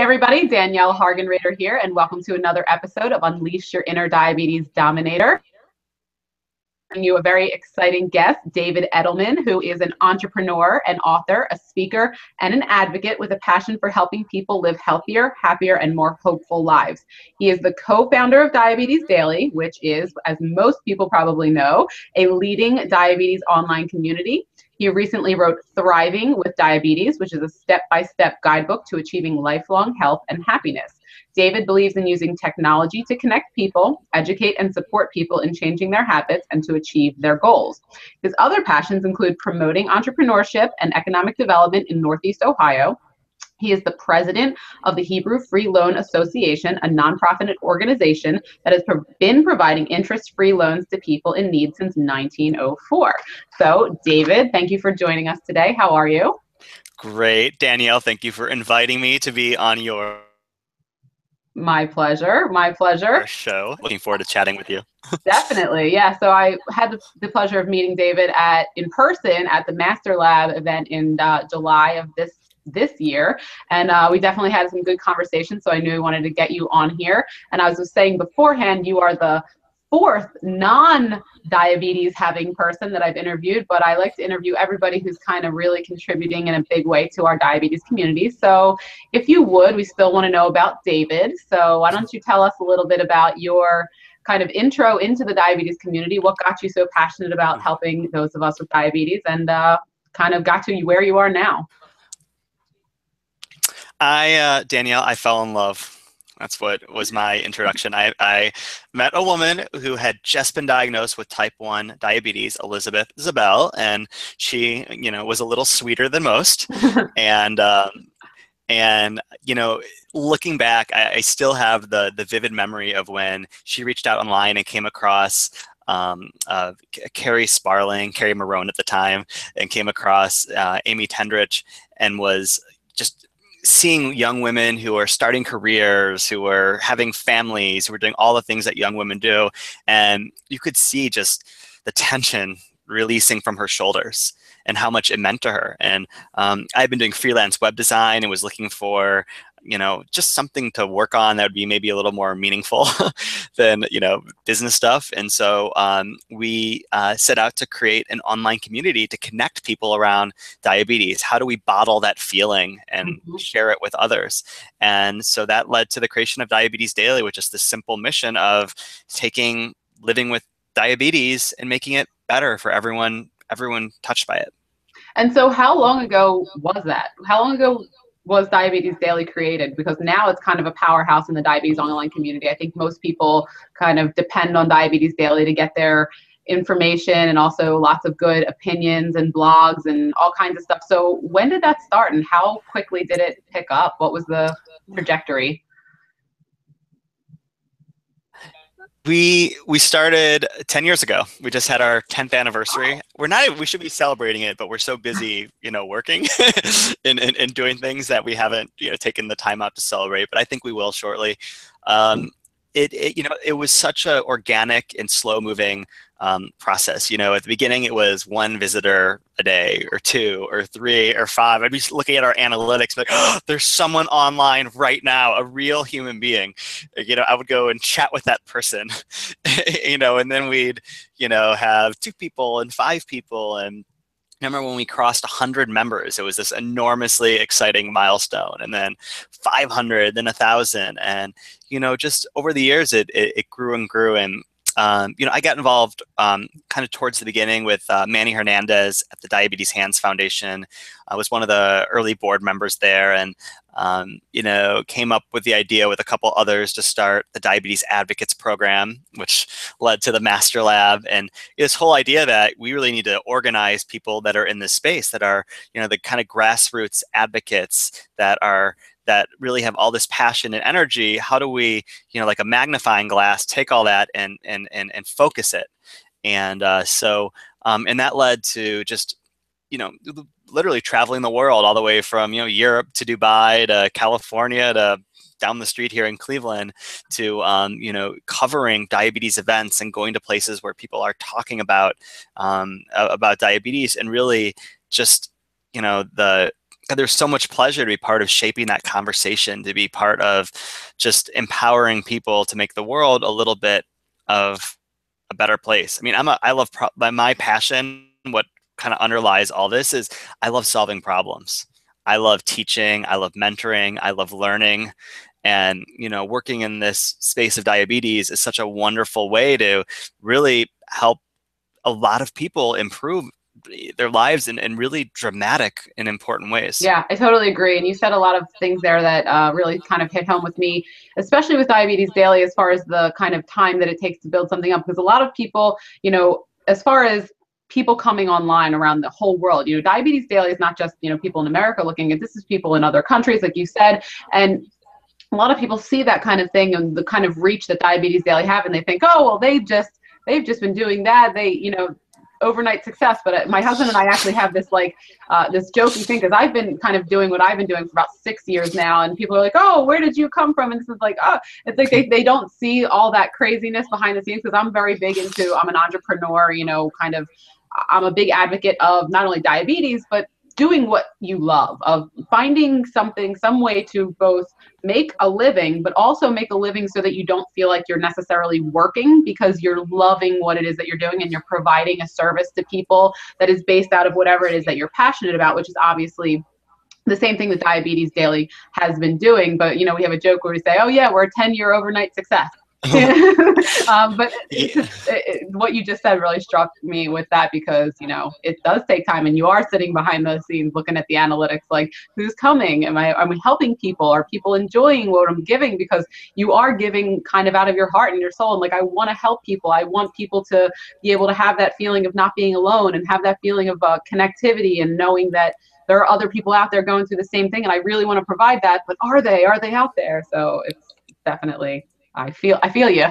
everybody, Danielle Hargenrader here, and welcome to another episode of Unleash Your Inner Diabetes Dominator. And you a very exciting guest, David Edelman, who is an entrepreneur, an author, a speaker, and an advocate with a passion for helping people live healthier, happier, and more hopeful lives. He is the co-founder of Diabetes Daily, which is, as most people probably know, a leading diabetes online community. He recently wrote Thriving with Diabetes, which is a step-by-step guidebook to achieving lifelong health and happiness. David believes in using technology to connect people, educate and support people in changing their habits and to achieve their goals. His other passions include promoting entrepreneurship and economic development in Northeast Ohio. He is the president of the Hebrew Free Loan Association, a nonprofit organization that has been providing interest-free loans to people in need since 1904. So, David, thank you for joining us today. How are you? Great. Danielle, thank you for inviting me to be on your My pleasure. My pleasure. show. Looking forward to chatting with you. Definitely. Yeah. So I had the pleasure of meeting David in person at the Master Lab event in July of this year. And we definitely had some good conversations. So I knew I wanted to get you on here. And I was just saying beforehand, you are the fourth non-diabetes having person that I've interviewed, but I like to interview everybody who's kind of really contributing in a big way to our diabetes community. So if you would, we still want to know about David. So why don't you tell us a little bit about your kind of intro into the diabetes community, what got you so passionate about helping those of us with diabetes, and kind of got to where you are now. Danielle, I fell in love. That's what was my introduction. I met a woman who had just been diagnosed with type 1 diabetes, Elizabeth Zabel, and she, was a little sweeter than most. and looking back, I still have the vivid memory of when she reached out online and came across Carrie Marone at the time, and came across Amy Tendrich, and was just seeing young women who are starting careers, who are having families, who are doing all the things that young women do. And you could see just the tension releasing from her shoulders and how much it meant to her. And I've been doing freelance web design and was looking for, just something to work on that would be maybe a little more meaningful than, business stuff. And so we set out to create an online community to connect people around diabetes. How do we bottle that feeling and share it with others? And so that led to the creation of Diabetes Daily, which is the simple mission of taking living with diabetes and making it better for everyone touched by it. And so how long ago was that? How long ago was Diabetes Daily created? Because now it's kind of a powerhouse in the diabetes online community. I think most people kind of depend on Diabetes Daily to get their information, and also lots of good opinions and blogs and all kinds of stuff. So when did that start, and how quickly did it pick up? What was the trajectory? We started 10 years ago. We just had our 10th anniversary. We should be celebrating it, but we're so busy, working and doing things that we haven't, taken the time out to celebrate, but I think we will shortly. It was such a organic and slow moving process. At the beginning, it was one visitor a day, or two, or three, or five. I'd be looking at our analytics, like, oh, there's someone online right now, a real human being. I would go and chat with that person, and then we'd, have 2 people and 5 people. And I remember when we crossed 100 members, it was this enormously exciting milestone, and then 500, then 1,000. And, just over the years, it grew and grew. And I got involved kind of towards the beginning with Manny Hernandez at the Diabetes Hands Foundation. I was one of the early board members there, and came up with the idea with a couple others to start the Diabetes Advocates Program, which led to the Master Lab. And this whole idea that we really need to organize people that are in this space, that are, the kind of grassroots advocates that really have all this passion and energy. How do we, like a magnifying glass, take all that and focus it? And and that led to just, literally traveling the world, all the way from, Europe to Dubai to California to down the street here in Cleveland, to covering diabetes events and going to places where people are talking about diabetes, and really just the there's so much pleasure to be part of shaping that conversation, to be part of just empowering people to make the world a little bit of a better place. I mean, my passion, what kind of underlies all this is I love solving problems. I love teaching. I love mentoring. I love learning. And, working in this space of diabetes is such a wonderful way to really help a lot of people improve their lives in really dramatic and important ways. Yeah, I totally agree. And you said a lot of things there that really kind of hit home with me, especially with Diabetes Daily, as far as the kind of time that it takes to build something up. Because a lot of people, as far as people coming online around the whole world, Diabetes Daily is not just, people in America looking at this, is people in other countries, like you said. And a lot of people see that kind of thing and the kind of reach that Diabetes Daily have, and they think, oh, well, they've just been doing that. Overnight success. But my husband and I actually have this this joking thing, because I've been kind of doing what I've been doing for about 6 years now, and people are like, oh, where did you come from? And this is like, oh, it's like they don't see all that craziness behind the scenes, because I'm very big into, I'm an entrepreneur, I'm a big advocate of not only diabetes, but doing what you love, of finding some way to both make a living, but also make a living so that you don't feel like you're necessarily working, because you're loving what it is that you're doing, and you're providing a service to people that is based out of whatever it is that you're passionate about, which is obviously the same thing that Diabetes Daily has been doing. But, we have a joke where we say, oh yeah, we're a 10-year overnight success. But what you just said really struck me with that, because it does take time, and you are sitting behind the scenes looking at the analytics, like who's coming, am I helping people, are people enjoying what I'm giving, because you are giving kind of out of your heart and your soul, and like, I want to help people, I want people to be able to have that feeling of not being alone, and have that feeling of connectivity, and knowing that there are other people out there going through the same thing, and I really want to provide that, but are they out there? So it's definitely, I feel you.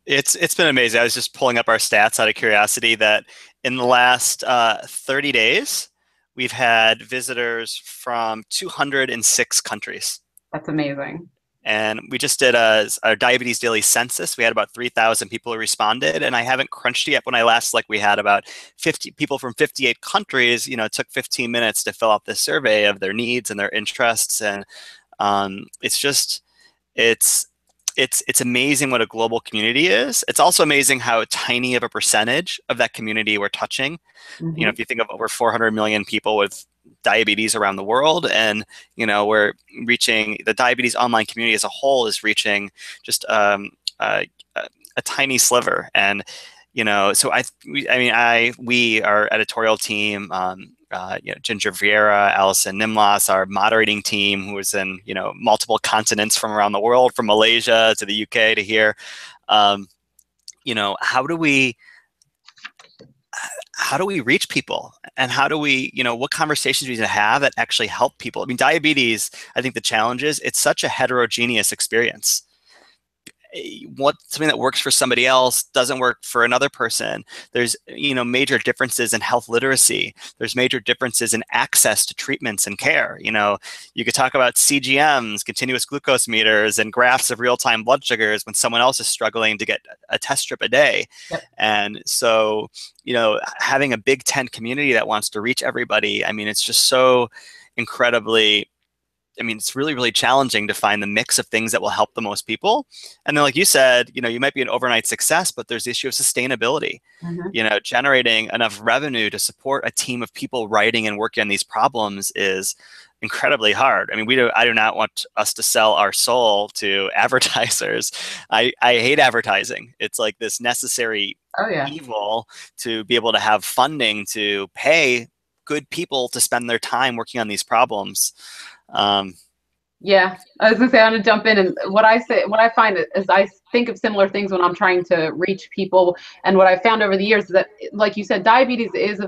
It's been amazing. I was just pulling up our stats out of curiosity that in the last 30 days, we've had visitors from 206 countries. That's amazing. And we just did our Diabetes Daily census. We had about 3,000 people who responded, and I haven't crunched it yet. When I last looked, we had about 50 people from 58 countries. It took 15 minutes to fill out this survey of their needs and their interests, and it's amazing what a global community is. It's also amazing how tiny of a percentage of that community we're touching. Mm-hmm. If you think of over 400 million people with diabetes around the world, and we're reaching, the diabetes online community as a whole is reaching just a tiny sliver. And so our editorial team, Ginger Vieira, Allison Nimlas, our moderating team, who was in multiple continents from around the world, from Malaysia to the UK to here. How do we reach people, and how do we, what conversations do we need to have that actually help people? I mean, diabetes, I think the challenge is it's such a heterogeneous experience. Something that works for somebody else doesn't work for another person. There's major differences in health literacy. There's major differences in access to treatments and care. You could talk about CGMs, continuous glucose meters, and graphs of real-time blood sugars when someone else is struggling to get a test strip a day. Yep. And so having a big tent community that wants to reach everybody, I mean, it's just so incredibly, it's really, really challenging to find the mix of things that will help the most people. And then, like you said, you might be an overnight success, but there's the issue of sustainability. Mm-hmm. Generating enough revenue to support a team of people writing and working on these problems is incredibly hard. I mean, I do not want us to sell our soul to advertisers. I hate advertising. It's like this necessary evil to be able to have funding to pay good people to spend their time working on these problems. Yeah, I was gonna say, I'm gonna jump in, and what I find is I think of similar things when I'm trying to reach people, and what I found over the years is that, like you said, diabetes is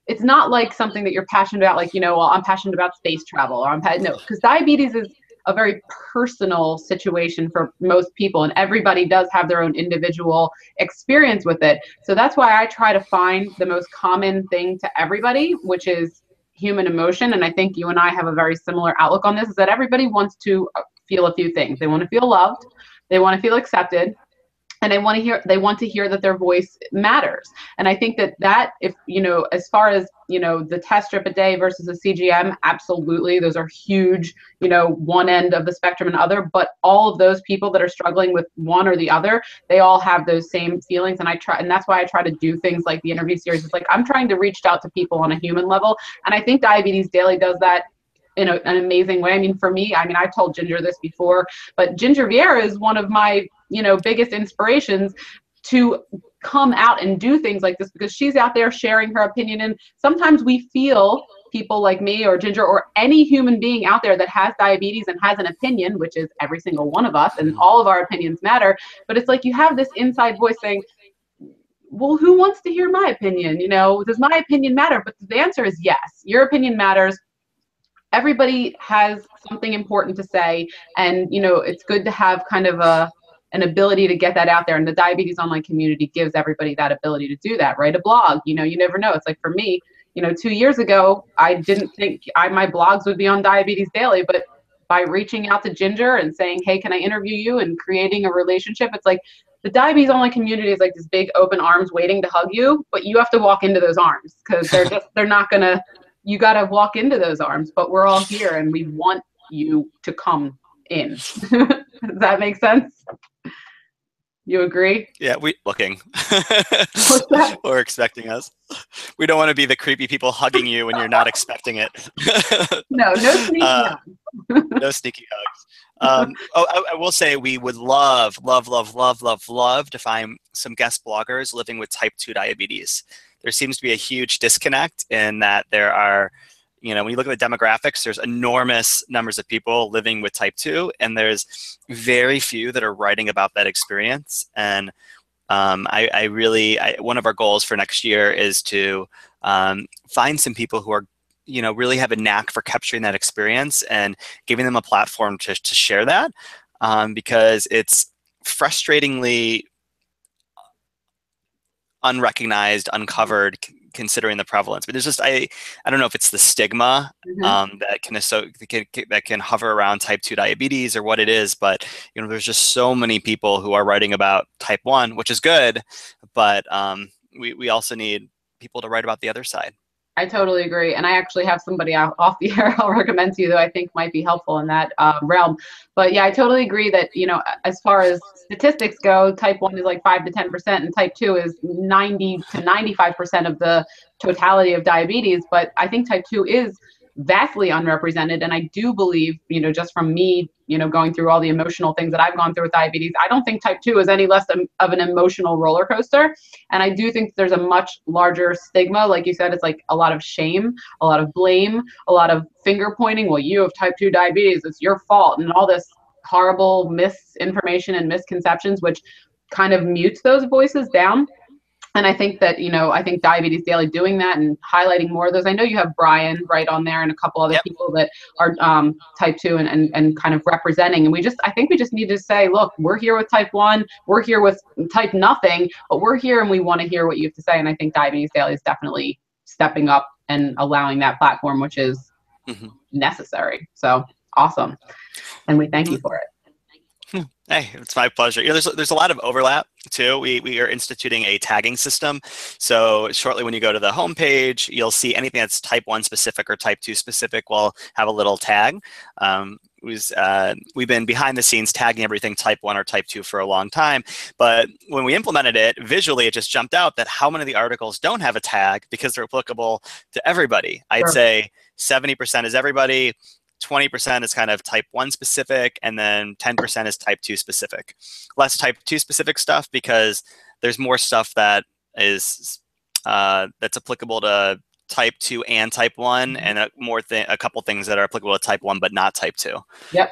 it's not like something that you're passionate about, like, well, I'm passionate about space travel, or no, because diabetes is a very personal situation for most people, and everybody does have their own individual experience with it. So that's why I try to find the most common thing to everybody, which is human emotion. And I think you and I have a very similar outlook on this, is that everybody wants to feel a few things. They want to feel loved, they want to feel accepted, and they want to hear that their voice matters. And I think that if, as far as, the test strip a day versus a CGM, absolutely, those are huge, one end of the spectrum and other, but all of those people that are struggling with one or the other, they all have those same feelings. And that's why I try to do things like the interview series. It's like, I'm trying to reach out to people on a human level. And I think Diabetes Daily does that in an amazing way. I mean, for me, I've told Ginger this before, but Ginger Vieira is one of my, biggest inspirations to come out and do things like this, because she's out there sharing her opinion. And sometimes we feel, people like me or Ginger or any human being out there that has diabetes and has an opinion, which is every single one of us, and all of our opinions matter. But it's like you have this inside voice saying, well, who wants to hear my opinion? Does my opinion matter? But the answer is yes, your opinion matters. Everybody has something important to say, and it's good to have kind of an ability to get that out there, and the diabetes online community gives everybody that ability to do that. Write a blog, you never know. It's like, for me, 2 years ago, I didn't think my blogs would be on Diabetes Daily, but by reaching out to Ginger and saying, hey, can I interview you, and creating a relationship, it's like the diabetes online community is like this big open arms waiting to hug you, but you have to walk into those arms, because they're not gonna, you got to walk into those arms. But we're all here and we want you to come in. Does that make sense? You agree? Yeah, looking. Or expecting us. We don't want to be the creepy people hugging you when you're not expecting it. No sneaky hugs. No sneaky hugs. I will say we would love to find some guest bloggers living with type 2 diabetes. There seems to be a huge disconnect in that there are, when you look at the demographics, there's enormous numbers of people living with type 2, and there's very few that are writing about that experience. And one of our goals for next year is to find some people who are, really have a knack for capturing that experience and giving them a platform to share that, because it's frustratingly unrecognized, uncovered, considering the prevalence. But there's just, I don't know if it's the stigma that can hover around type 2 diabetes or what it is, but there's just so many people who are writing about type 1, which is good, but we also need people to write about the other side. I totally agree. And I actually have somebody off the air I'll recommend to you that I think might be helpful in that realm. But yeah, I totally agree that, as far as statistics go, type 1 is like 5 to 10%, and type 2 is 90 to 95% of the totality of diabetes. But I think type 2 is vastly unrepresented. And I do believe, just from me, going through all the emotional things that I've gone through with diabetes, I don't think type 2 is any less of an emotional roller coaster. And I do think there's a much larger stigma. Like you said, it's like a lot of shame, a lot of blame, a lot of finger pointing. Well, you have type 2 diabetes, it's your fault, and all this horrible misinformation and misconceptions, which kind of mutes those voices down. And I think that, I think Diabetes Daily doing that and highlighting more of those. I know you have Brian right on there and a couple other people that are type 2 and kind of representing. And I think we just need to say, look, we're here with type 1, we're here with type nothing, but we're here and we want to hear what you have to say. And I think Diabetes Daily is definitely stepping up and allowing that platform, which is necessary. So awesome. And we thank you for it. Hey, it's my pleasure. There's a lot of overlap too. We are instituting a tagging system. So shortly when you go to the homepage, you'll see anything that's type 1 specific or type 2 specific will have a little tag. We've been behind the scenes tagging everything type 1 or type 2 for a long time. But when we implemented it, visually it just jumped out that how many of the articles don't have a tag because they're applicable to everybody. I'd say 70% is everybody. 20% is kind of type 1 specific, and then 10% is type 2 specific. Less type 2 specific stuff because there's more stuff that is that's applicable to type 2 and type 1, and a couple things that are applicable to type 1 but not type 2. Yep.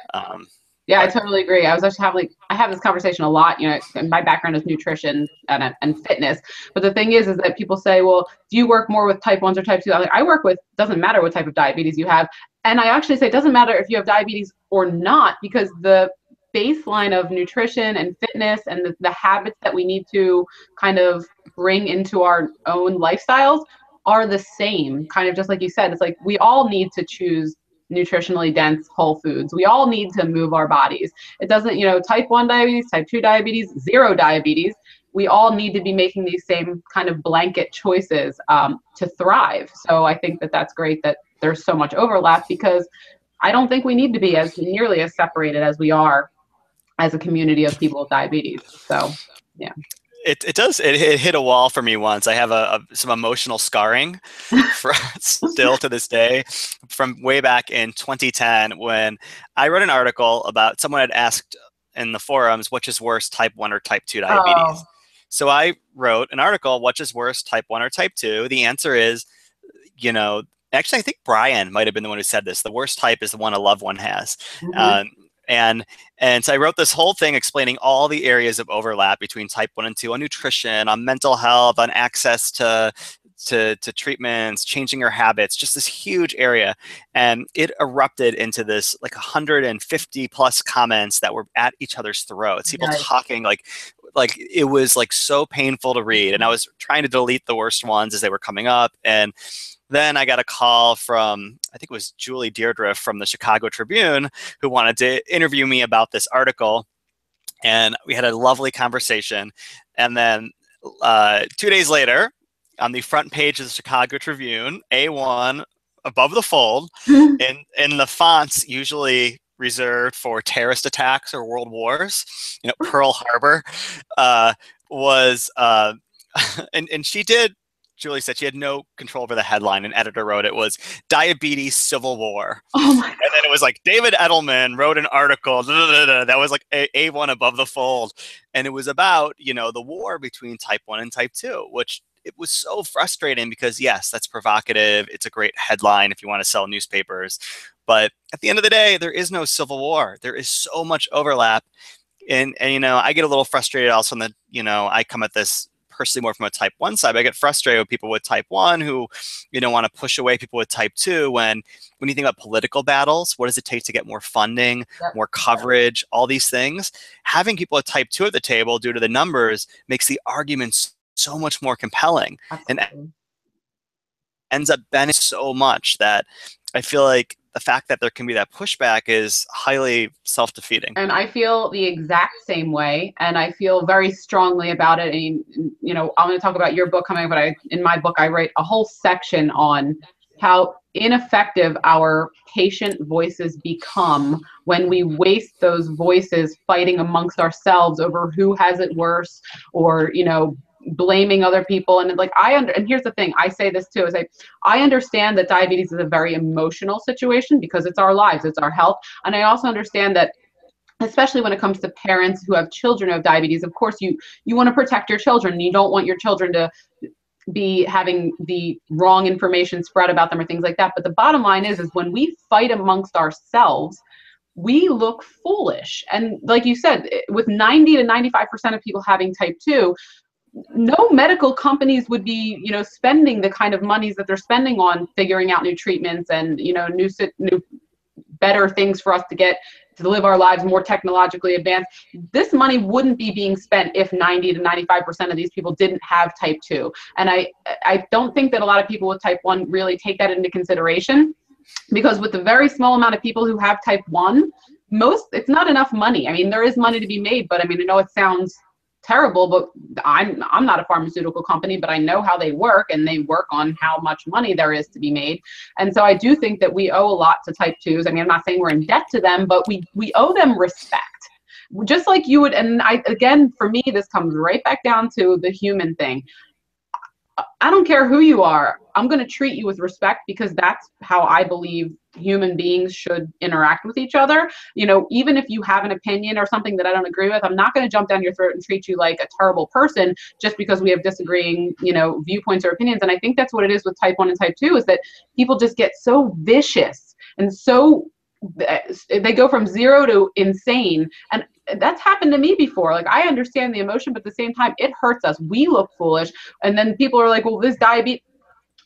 Yeah, I totally agree. I was actually I have this conversation a lot, and my background is nutrition and fitness. But the thing is that people say, well, do you work more with type 1s or type 2? I'm like, I work with, doesn't matter what type of diabetes you have. And I actually say it doesn't matter if you have diabetes or not, because the baseline of nutrition and fitness and the habits that we need to kind of bring into our own lifestyles are the same. Kind of just like you said, it's like we all need to choose nutritionally dense whole foods. We all need to move our bodies. It doesn't, type 1 diabetes, type 2 diabetes, 0 diabetes. We all need to be making these same kind of blanket choices to thrive. So I think that that's great that there's so much overlap, because I don't think we need to be as nearly as separated as we are as a community of people with diabetes. So, yeah. It does. It hit a wall for me once. I have some emotional scarring still to this day from way back in 2010 when I wrote an article about someone had asked in the forums, which is worse, type 1 or type 2 diabetes? Oh. So I wrote an article, which is worse, type 1 or type 2? The answer is, actually, I think Brian might have been the one who said this. The worst type is the one a loved one has. Mm-hmm. And so I wrote this whole thing explaining all the areas of overlap between type 1 and 2 on nutrition, on mental health, on access to treatments, changing your habits, just this huge area. And it erupted into this like 150 plus comments that were at each other's throats. People talking like it was like so painful to read. And I was trying to delete the worst ones as they were coming up. And then I got a call from, I think it was Julie Deirdre from the Chicago Tribune, who wanted to interview me about this article. And we had a lovely conversation. And then 2 days later, on the front page of the Chicago Tribune, A1 above the fold, in the fonts usually reserved for terrorist attacks or world wars, Pearl Harbor, was, and she did, Julie said she had no control over the headline. An editor wrote it was Diabetes Civil War. Oh my God. And then it was like David Edelman wrote an article that was like A1 above the fold. And it was about, the war between type 1 and type 2, which it was so frustrating because, yes, that's provocative. It's a great headline if you want to sell newspapers. But at the end of the day, there is no civil war. There is so much overlap. And I get a little frustrated also on I come at this personally more from a type 1 side, but I get frustrated with people with type 1 who, want to push away people with type 2 when you think about political battles, what does it take to get more funding, more coverage, all these things? Having people with type 2 at the table due to the numbers makes the arguments so much more compelling. Absolutely. And ends up benefiting so much that I feel like the fact that there can be that pushback is highly self-defeating. And I feel the exact same way, and I feel very strongly about it. And I'm going to talk about your book coming, but in my book I write a whole section on how ineffective our patient voices become when we waste those voices fighting amongst ourselves over who has it worse, or blaming other people. And and here's the thing, I say this too, is I understand that diabetes is a very emotional situation because it's our lives, it's our health. And I also understand that, especially when it comes to parents who have children who have diabetes, of course you want to protect your children. You don't want your children to be having the wrong information spread about them or things like that. But the bottom line is when we fight amongst ourselves, we look foolish. And like you said, with 90 to 95% of people having type 2, no medical companies would be, spending the kind of monies that they're spending on figuring out new treatments and, new better things for us to live our lives more technologically advanced. This money wouldn't be being spent if 90 to 95% of these people didn't have type 2. And I don't think that a lot of people with type 1 really take that into consideration, because with the very small amount of people who have type 1, it's not enough money. I mean, there is money to be made, but I know it sounds terrible, but I'm not a pharmaceutical company, but I know how they work, and they work on how much money there is to be made. And so I do think that we owe a lot to type 2s. I'm not saying we're in debt to them, but we owe them respect. Just like you would, and again, for me, this comes right back down to the human thing. I don't care who you are. I'm going to treat you with respect, because that's how I believe human beings should interact with each other. Even if you have an opinion or something that I don't agree with, I'm not going to jump down your throat and treat you like a terrible person just because we have disagreeing, viewpoints or opinions. And I think that's what it is with type 1 and type 2, is that people just get so vicious and so they go from 0 to insane. And that's happened to me before. I understand the emotion, but at the same time, it hurts us. We look foolish. And then people are like, well, this diabetes.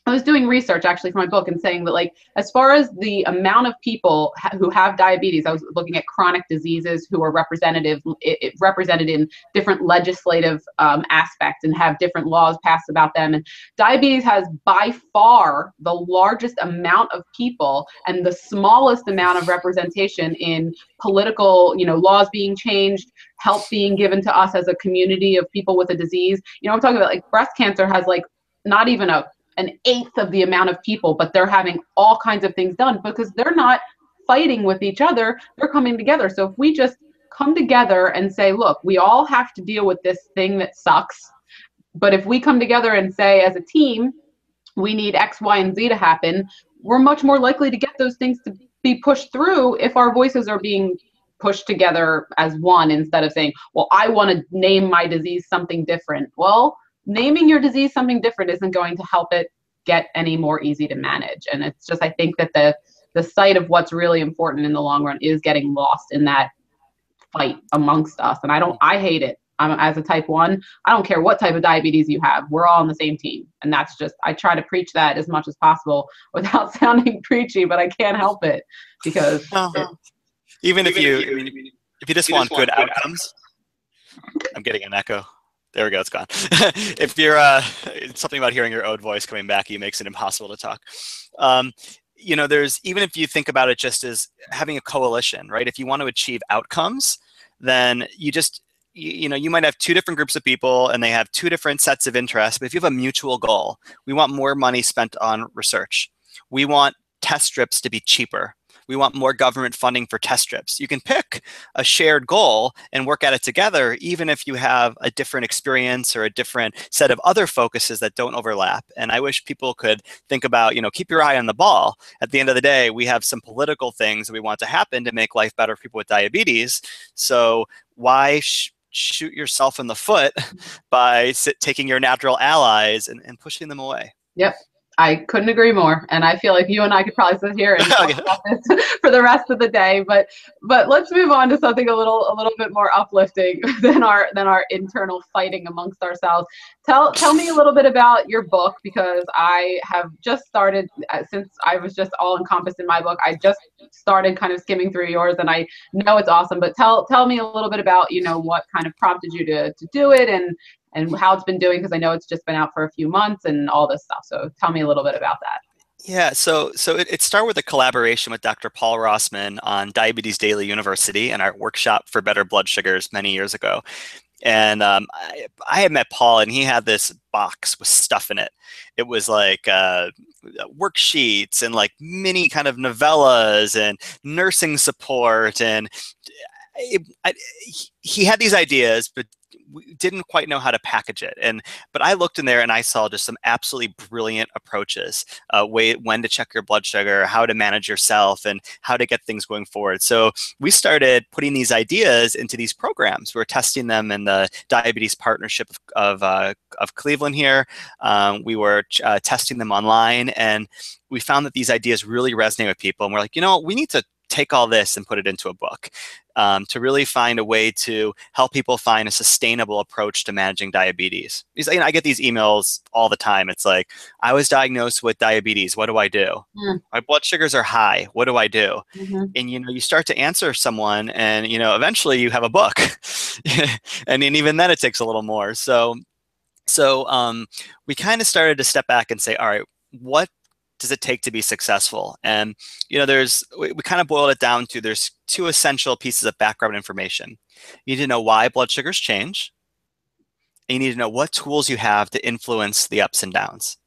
I was doing research actually for my book and saying that, like, as far as the amount of people who have diabetes, I was looking at chronic diseases who are represented in different legislative aspects and have different laws passed about them. And diabetes has by far the largest amount of people and the smallest amount of representation in political, laws being changed, help being given to us as a community of people with a disease. I'm talking about, like, breast cancer has, like, not even an eighth of the amount of people, but they're having all kinds of things done because they're not fighting with each other. They're coming together. So if we just come together and say, look, we all have to deal with this thing that sucks. But if we come together and say, as a team, we need X, Y, and Z to happen, we're much more likely to get those things to be pushed through if our voices are being pushed together as one, instead of saying, well, I want to name my disease something different. Well, naming your disease something different isn't going to help it get any more easy to manage. And it's just, I think that the sight of what's really important in the long run is getting lost in that fight amongst us. And I hate it. As a type 1, I don't care what type of diabetes you have. We're all on the same team. And that's just, I try to preach that as much as possible without sounding preachy, but I can't help it because even if you just want good outcomes. I'm getting an echo. There we go, it's gone. If you're something about hearing your own voice coming back, it makes it impossible to talk. There's, even if you think about it just as having a coalition, right? If you want to achieve outcomes, then you might have two different groups of people and they have two different sets of interests. But if you have a mutual goal, we want more money spent on research. We want test strips to be cheaper. We want more government funding for test strips. You can pick a shared goal and work at it together, even if you have a different experience or a different set of other focuses that don't overlap. And I wish people could think about, keep your eye on the ball. At the end of the day, we have some political things that we want to happen to make life better for people with diabetes. So why shoot yourself in the foot by taking your natural allies and pushing them away? Yep. I couldn't agree more. And I feel like you and I could probably sit here and talk about this for the rest of the day. But let's move on to something a little bit more uplifting than our internal fighting amongst ourselves. Tell me a little bit about your book, because I have just started, since I was just all encompassed in my book, I just started kind of skimming through yours, and I know it's awesome. But tell me a little bit about, what kind of prompted you to do it and how it's been doing, because I know it's just been out for a few months and all this stuff. So tell me a little bit about that. Yeah, so it started with a collaboration with Dr. Paul Rossman on Diabetes Daily University and our workshop for better blood sugars many years ago. And I had met Paul, and he had this box with stuff in it. It was like worksheets and like mini kind of novellas and nursing support. And he had these ideas, but we didn't quite know how to package it. But I looked in there and I saw just some absolutely brilliant approaches, when to check your blood sugar, how to manage yourself, and how to get things going forward. So we started putting these ideas into these programs. We're testing them in the Diabetes Partnership of Cleveland here. We were testing them online, and we found that these ideas really resonate with people. And we're like, we need to take all this and put it into a book, to really find a way to help people find a sustainable approach to managing diabetes. Because, I get these emails all the time. It's like, I was diagnosed with diabetes. What do I do? My blood sugars are high. What do I do? And, you start to answer someone, and, eventually you have a book. And then even then it takes a little more. So we kind of started to step back and say, all right, what does it take to be successful? And we kind of boiled it down to, there's two essential pieces of background information. You need to know why blood sugars change, and you need to know what tools you have to influence the ups and downs.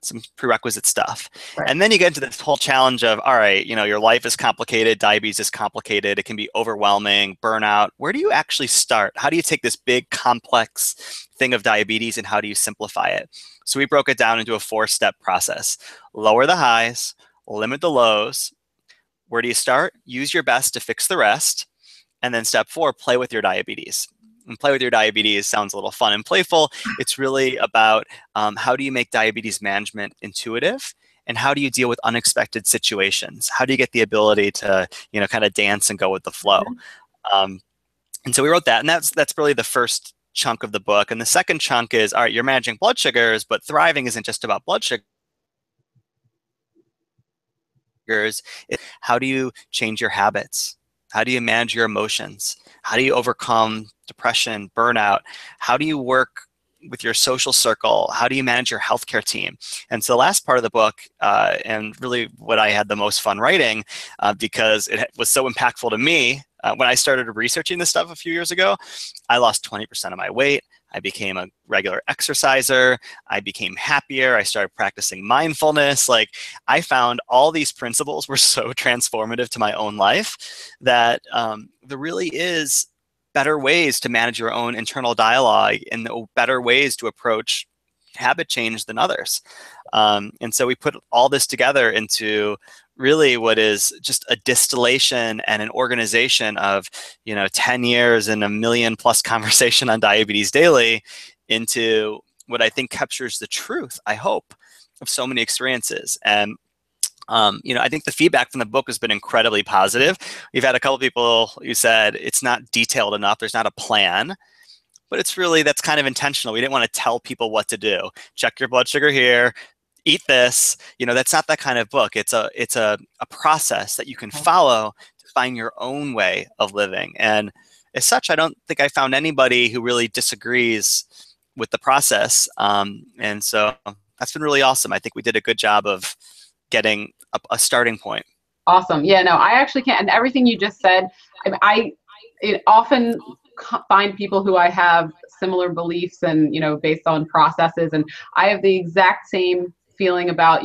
Some prerequisite stuff. Right. And then you get into this whole challenge of, all right, your life is complicated, diabetes is complicated, it can be overwhelming, burnout. Where do you actually start? How do you take this big complex thing of diabetes and how do you simplify it? So we broke it down into a 4-step process. Lower the highs, limit the lows. Where do you start? Use your best to fix the rest. And then step 4, play with your diabetes. And play with your diabetes sounds a little fun and playful. It's really about how do you make diabetes management intuitive, and how do you deal with unexpected situations? How do you get the ability to, kind of dance and go with the flow? And so we wrote that, and that's really the first chunk of the book. And the second chunk is, all right, you're managing blood sugars, but thriving isn't just about blood sugars. how do you change your habits? How do you manage your emotions? How do you overcome depression, burnout? How do you work with your social circle? How do you manage your healthcare team? And so the last part of the book, and really what I had the most fun writing, because it was so impactful to me, when I started researching this stuff a few years ago, I lost 20% of my weight. I became a regular exerciser. I became happier. I started practicing mindfulness. Like, I found all these principles were so transformative to my own life that there really is better ways to manage your own internal dialogue and better ways to approach habit change than others. And so we put all this together into really what is just a distillation and an organization of, 10 years and a million plus conversation on diabetes daily into what I think captures the truth, I hope, of so many experiences. And I think the feedback from the book has been incredibly positive. We've had a couple people who said it's not detailed enough. There's not a plan, but that's kind of intentional. We didn't want to tell people what to do. Check your blood sugar here, eat this. That's not that kind of book. It's a process that you can follow to find your own way of living. And as such, I don't think I found anybody who really disagrees with the process. And so that's been really awesome. I think we did a good job of getting a starting point. Awesome. Yeah, no, I actually can't. And everything you just said, I often find people who I have similar beliefs and, based on processes. And I have the exact same feeling about,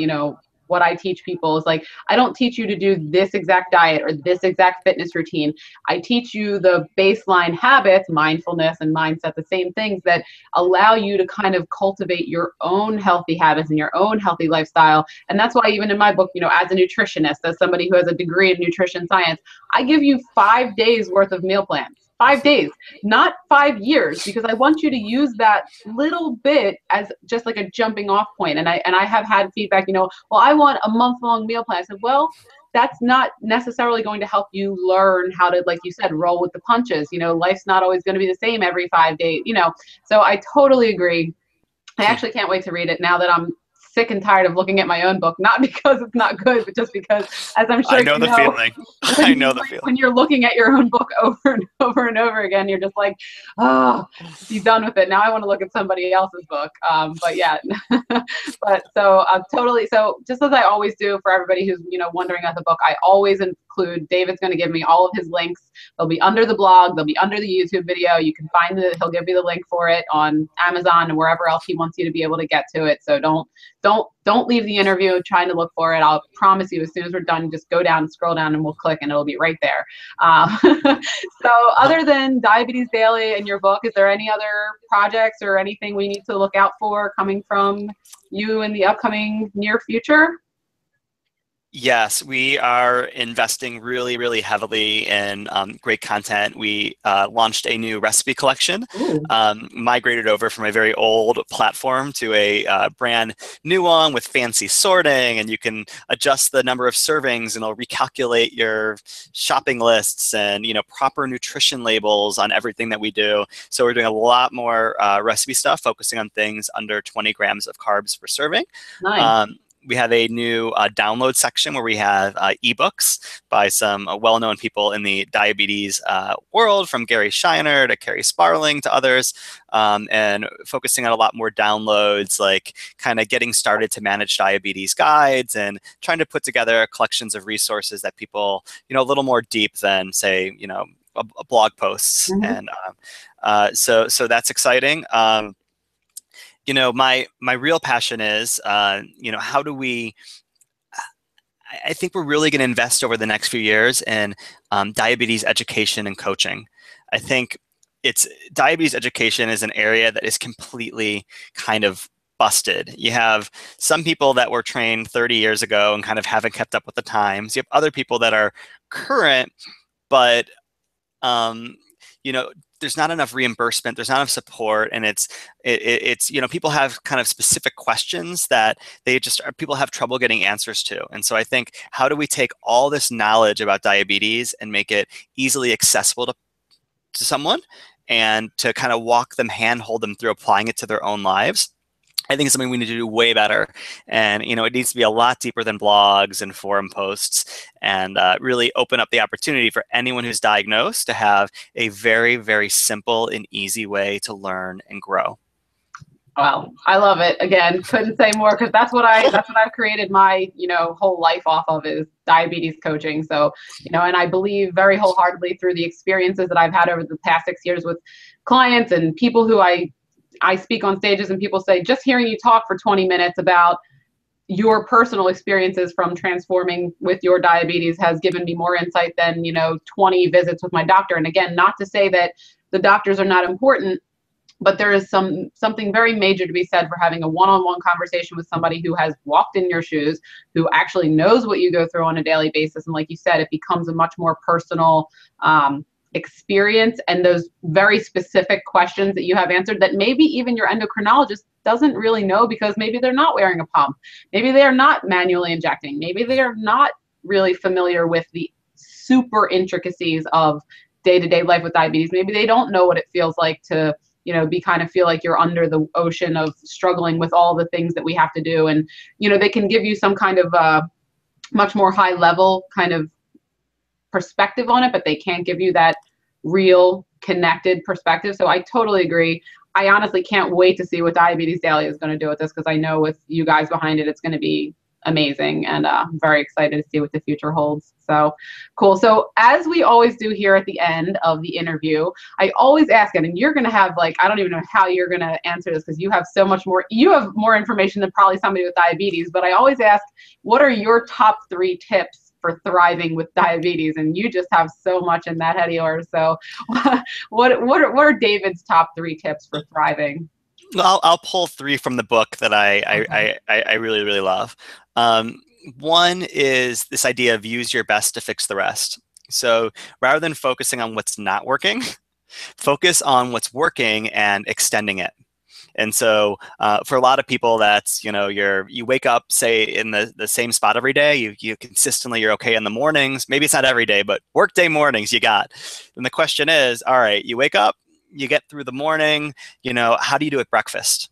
what I teach people is like, I don't teach you to do this exact diet or this exact fitness routine. I teach you the baseline habits, mindfulness and mindset, the same things that allow you to kind of cultivate your own healthy habits and your own healthy lifestyle. And that's why even in my book, as a nutritionist, as somebody who has a degree in nutrition science, I give you 5 days worth of meal plans. 5 days, not 5 years, because I want you to use that little bit as just like a jumping off point. And I have had feedback, well, I want a month-long meal plan. I said, well, that's not necessarily going to help you learn how to, like you said, roll with the punches. Life's not always going to be the same every 5 days, So I totally agree. I actually can't wait to read it now that I'm sick and tired of looking at my own book, not because it's not good, but just because, as I'm sure I know the feeling. I know the feeling. When you're looking at your own book over and over and over again, you're just like, oh, be done with it. Now I want to look at somebody else's book. But yeah, but so totally. So just as I always do for everybody who's, wondering about the book, I always include, David's going to give me all of his links. They'll be under the blog. They'll be under the YouTube video. You can find he'll give you the link for it on Amazon and wherever else he wants you to be able to get to it. So don't leave the interview trying to look for it. I'll promise you, as soon as we're done, just go down, scroll down, and we'll click, and it'll be right there. So other than Diabetes Daily and your book, is there any other projects or anything we need to look out for coming from you in the upcoming near future? Yes, we are investing really, really heavily in great content. We launched a new recipe collection, migrated over from a very old platform to a brand new one with fancy sorting, and you can adjust the number of servings and it'll recalculate your shopping lists and proper nutrition labels on everything that we do. So we're doing a lot more recipe stuff, focusing on things under 20 grams of carbs per serving. Nice. We have a new download section where we have ebooks by some well-known people in the diabetes world, from Gary Shiner to Carrie Sparling to others, and focusing on a lot more downloads, like kind of getting started to manage diabetes guides and trying to put together collections of resources that people, a little more deep than, say, blog posts. And so that's exciting. My real passion is, how do we, I think we're really going to invest over the next few years in diabetes education and coaching. I think diabetes education is an area that is completely kind of busted. You have some people that were trained 30 years ago and kind of haven't kept up with the times. You have other people that are current, but there's not enough reimbursement, there's not enough support, and it's people have kind of specific questions that people have trouble getting answers to. And so I think, how do we take all this knowledge about diabetes and make it easily accessible to someone, and to kind of walk them, handhold them through applying it to their own lives? I think it's something we need to do way better. And, it needs to be a lot deeper than blogs and forum posts, and really open up the opportunity for anyone who's diagnosed to have a very, very simple and easy way to learn and grow. Wow, I love it. Again, couldn't say more, because that's what I've created my, whole life off of, is diabetes coaching. So, and I believe very wholeheartedly, through the experiences that I've had over the past 6 years with clients and people who I speak on stages, and people say, just hearing you talk for 20 minutes about your personal experiences from transforming with your diabetes has given me more insight than, 20 visits with my doctor. And again, not to say that the doctors are not important, but there is something very major to be said for having a one-on-one conversation with somebody who has walked in your shoes, who actually knows what you go through on a daily basis. And like you said, it becomes a much more personal experience, and those very specific questions that you have answered that maybe even your endocrinologist doesn't really know, because maybe they're not wearing a pump. Maybe they are not manually injecting. Maybe they are not really familiar with the super intricacies of day-to-day life with diabetes. Maybe they don't know what it feels like to feel like you're under the ocean of struggling with all the things that we have to do. And, they can give you some kind of much more high level kind of perspective on it, but they can't give you that real connected perspective. So I totally agree. I honestly can't wait to see what Diabetes Daily is going to do with this, because I know with you guys behind it, it's going to be amazing, and I'm very excited to see what the future holds. So cool. So as we always do here at the end of the interview, I always ask it, and you're going to have, like, I don't even know how you're going to answer this, because you have so much more, you have more information than probably somebody with diabetes, but I always ask, what are your top 3 tips for thriving with diabetes? And you just have so much in that head of yours. So what are David's top 3 tips for thriving? I'll pull 3 from the book that I really, really love. One is this idea of use your best to fix the rest. So rather than focusing on what's not working, focus on what's working and extending it. And so for a lot of people, that's, you wake up, say, in the same spot every day. You consistently, you're okay in the mornings. Maybe it's not every day, but workday mornings you got. And the question is, all right, you wake up, you get through the morning, how do you do at breakfast?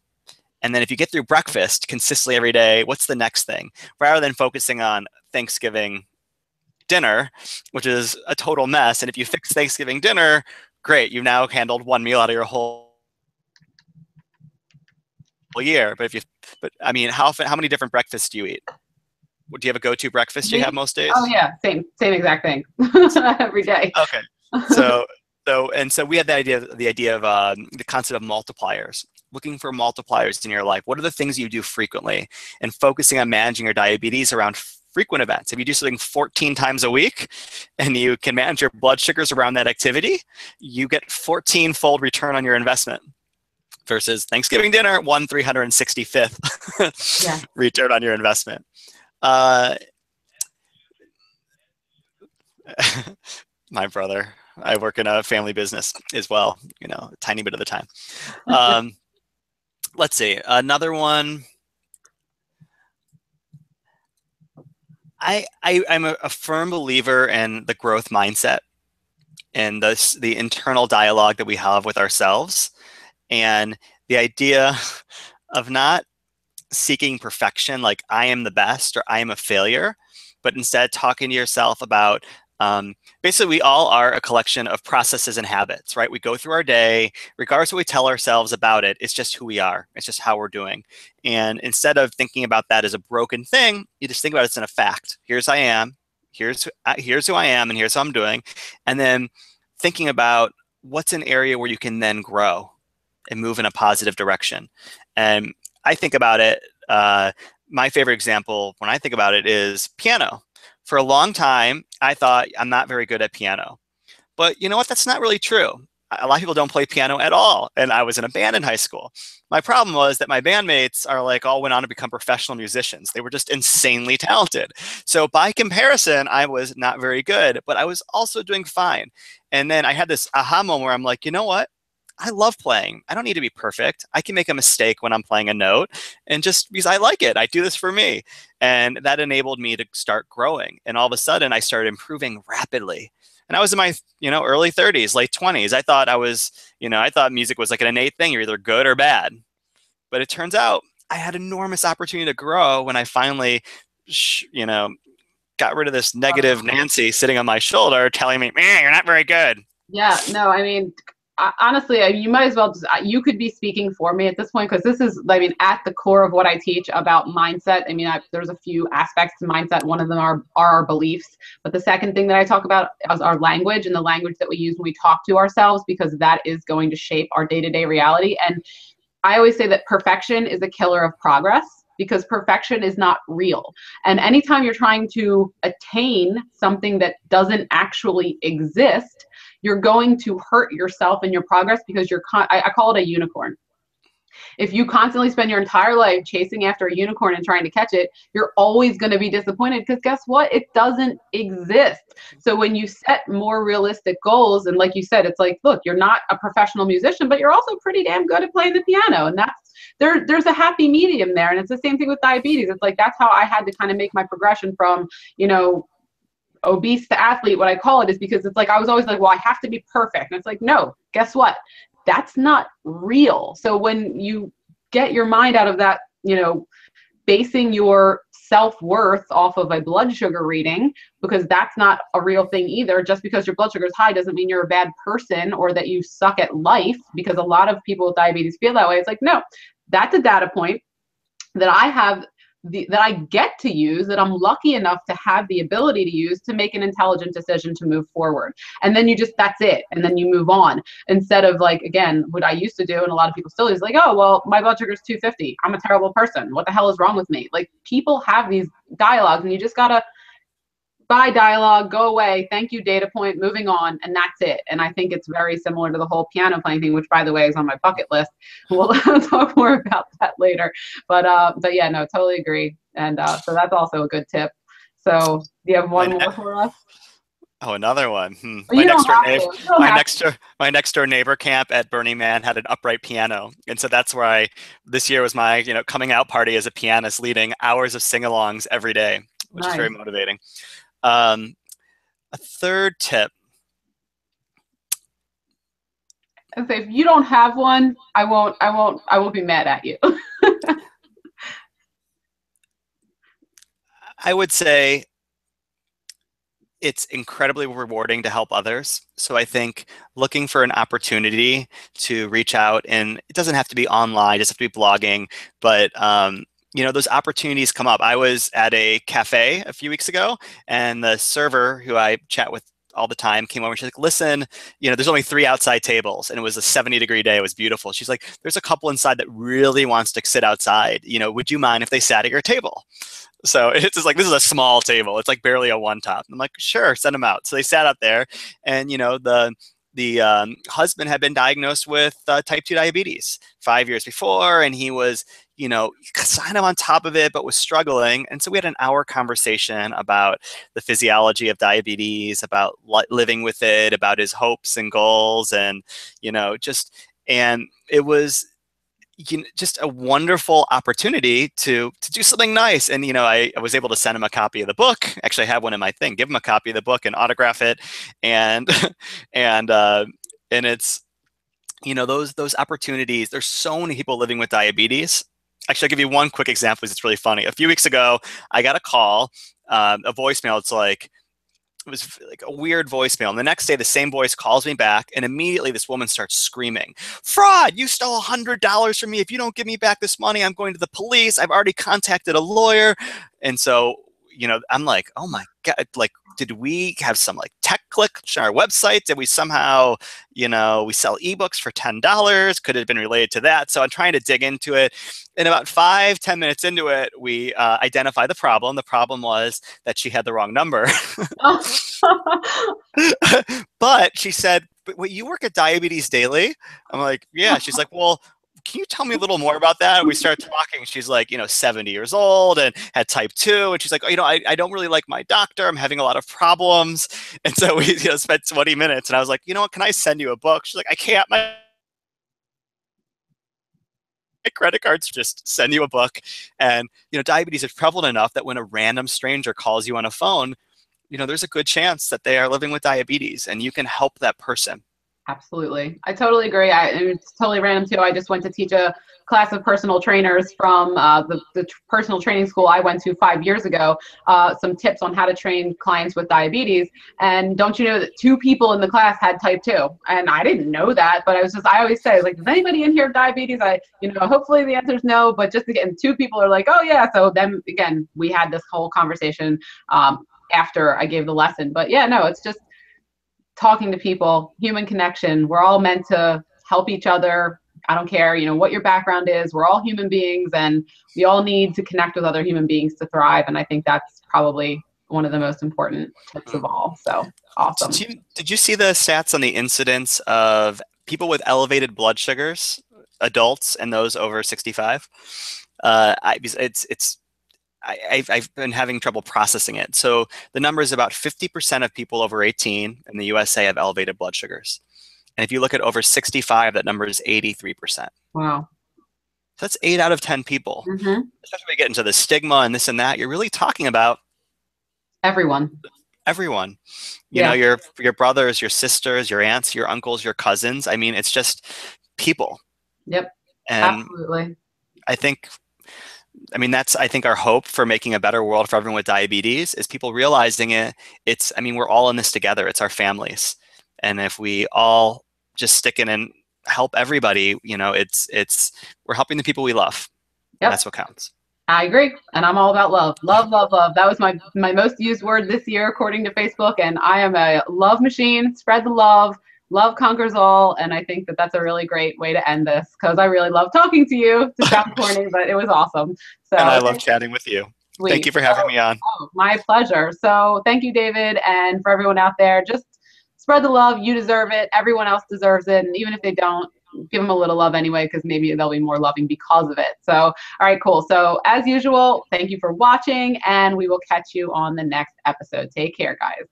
And then if you get through breakfast consistently every day, what's the next thing? Rather than focusing on Thanksgiving dinner, which is a total mess. And if you fix Thanksgiving dinner, great, you've now handled one meal out of your whole year. But I mean, how many different breakfasts do you eat? Do you have a go-to breakfast you have most days? Oh yeah, same exact thing every day. Okay, so we had the idea of the concept of multipliers. Looking for multipliers in your life. What are the things you do frequently, and focusing on managing your diabetes around frequent events? If you do something 14 times a week and you can manage your blood sugars around that activity, you get 14-fold return on your investment. Versus Thanksgiving dinner, 1/365th yeah. return on your investment. My brother, I work in a family business as well, a tiny bit of the time. Let's see, another one. I'm a firm believer in the growth mindset and the internal dialogue that we have with ourselves, and the idea of not seeking perfection, like I am the best or I am a failure, but instead talking to yourself about basically we all are a collection of processes and habits, right? We go through our day, regardless of what we tell ourselves about it, it's just who we are. It's just how we're doing. And instead of thinking about that as a broken thing, you just think about it as a fact. Here's I am, here's who I am, and here's how I'm doing. And then thinking about what's an area where you can then grow and move in a positive direction. And I think about it, my favorite example when I think about it is piano. For a long time, I thought I'm not very good at piano. But you know what? That's not really true. A lot of people don't play piano at all. And I was in a band in high school. My problem was that my bandmates all went on to become professional musicians. They were just insanely talented. So by comparison, I was not very good, but I was also doing fine. And then I had this aha moment where I'm like, you know what? I love playing. I don't need to be perfect. I can make a mistake when I'm playing a note, and just because I like it, I do this for me. And that enabled me to start growing. And all of a sudden I started improving rapidly. And I was in my, early 30s, late 20s. I thought I thought music was like an innate thing. You're either good or bad. But it turns out I had enormous opportunity to grow when I finally, got rid of this negative Nancy sitting on my shoulder telling me, man, you're not very good. Yeah, no, I mean, honestly, you might as well just, you could be speaking for me at this point, because this is, I mean, at the core of what I teach about mindset. I mean, there's a few aspects to mindset. One of them are our beliefs. But the second thing that I talk about is our language, and the language that we use when we talk to ourselves, because that is going to shape our day-to-day reality. And I always say that perfection is a killer of progress, because perfection is not real. And anytime you're trying to attain something that doesn't actually exist, you're going to hurt yourself and your progress, because I call it a unicorn. If you constantly spend your entire life chasing after a unicorn and trying to catch it, you're always going to be disappointed, because guess what? It doesn't exist. So when you set more realistic goals, and like you said, it's like, look, you're not a professional musician, but you're also pretty damn good at playing the piano. And there's a happy medium there. And it's the same thing with diabetes. It's like, that's how I had to kind of make my progression from, obese to athlete. What I call it is, because it's like, I was always like, well, I have to be perfect. And it's like, no, guess what? That's not real. So when you get your mind out of that, basing your self-worth off of a blood sugar reading, because that's not a real thing either. Just because your blood sugar is high doesn't mean you're a bad person or that you suck at life, because a lot of people with diabetes feel that way. It's like, no, that's a data point that I have, that I get to use, that I'm lucky enough to have the ability to use to make an intelligent decision to move forward. And then that's it. And then you move on, instead of, like, again, what I used to do, and a lot of people still do, is like, oh, well, my blood sugar is 250. I'm a terrible person. What the hell is wrong with me? Like, people have these dialogues, and you just gotta buy dialogue, go away, thank you, data point, moving on, and that's it. And I think it's very similar to the whole piano playing thing, which, by the way, is on my bucket list. We'll talk more about that later. But yeah, no, totally agree. And so that's also a good tip. So do you have one more for us? Oh, another one. My next door neighbor camp at Burning Man had an upright piano, and so that's where this year was my coming out party as a pianist, leading hours of sing-alongs every day, which is very motivating. A third tip. I say, if you don't have one, I won't be mad at you. I would say it's incredibly rewarding to help others. So I think looking for an opportunity to reach out, and it doesn't have to be online, it doesn't have to be blogging, but those opportunities come up. I was at a cafe a few weeks ago, and the server, who I chat with all the time, came over and she's like, listen, there's only 3 outside tables, and it was a 70-degree day. It was beautiful. She's like, there's a couple inside that really wants to sit outside. Would you mind if they sat at your table? So it's just like, this is a small table. It's like barely a one top. I'm like, sure, send them out. So they sat out there, and the husband had been diagnosed with type 2 diabetes 5 years before, and he was kind of on top of it, but was struggling. And so we had an hour conversation about the physiology of diabetes, about living with it, about his hopes and goals, and and it was just a wonderful opportunity to do something nice. And I was able to send him a copy of the book. Actually, I have one in my thing. Give him a copy of the book and autograph it, and and it's those opportunities. There's so many people living with diabetes. Actually, I'll give you one quick example because it's really funny. A few weeks ago, I got a call, a voicemail. It was like a weird voicemail. And the next day, the same voice calls me back, and immediately this woman starts screaming, "Fraud! You stole $100 from me. If you don't give me back this money, I'm going to the police. I've already contacted a lawyer." And so, I'm like, oh my God, like, did we have some like tech glitch on our website? Did we somehow, we sell ebooks for $10? Could it have been related to that? So I'm trying to dig into it. And about 5-10 minutes into it, we identify the problem. The problem was that she had the wrong number. But she said, "But wait, you work at Diabetes Daily?" I'm like, "Yeah." She's like, "Well, can you tell me a little more about that?" And we start talking. She's like, 70 years old and had type 2. And she's like, "Oh, I don't really like my doctor. I'm having a lot of problems." And so we spent 20 minutes. And I was like, "You know what? Can I send you a book?" She's like, "I can't. My credit cards just send you a book." And, diabetes is prevalent enough that when a random stranger calls you on a phone, there's a good chance that they are living with diabetes, and you can help that person. Absolutely. I totally agree. It's totally random too. I just went to teach a class of personal trainers from the personal training school I went to 5 years ago, some tips on how to train clients with diabetes. And don't you know that 2 people in the class had type 2? And I didn't know that, but I always say, like, does anybody in here have diabetes? Hopefully the answer is no, but just again, 2 people are like, oh yeah. So then again, we had this whole conversation after I gave the lesson. But yeah, no, it's just talking to people, human connection. We're all meant to help each other. I don't care, what your background is. We're all human beings, and we all need to connect with other human beings to thrive. And I think that's probably one of the most important tips of all. So awesome. Did you see the stats on the incidence of people with elevated blood sugars, adults, and those over 65? I've been having trouble processing it. So the number is about 50% of people over 18 in the USA have elevated blood sugars. And if you look at over 65, that number is 83%. Wow. So that's 8 out of 10 people. Especially when we get into the stigma and this and that, you're really talking about everyone. You know, your brothers, your sisters, your aunts, your uncles, your cousins. I mean, it's just people. Yep. And absolutely. That's I think our hope for making a better world for everyone with diabetes is people realizing we're all in this together. It's our families. And if we all just stick in and help everybody, we're helping the people we love. Yep. That's what counts. I agree. And I'm all about love. Love, love, love. That was my most used word this year, according to Facebook. And I am a love machine. Spread the love. Love conquers all. And I think that that's a really great way to end this, because I really love talking to you. To sound corny, but it was awesome. So, and I love chatting with you. Sweet. Thank you for having me on. Oh, my pleasure. So thank you, David. And for everyone out there, just spread the love. You deserve it. Everyone else deserves it. And even if they don't, give them a little love anyway, because maybe they'll be more loving because of it. So, all right, cool. So as usual, thank you for watching, and we will catch you on the next episode. Take care, guys.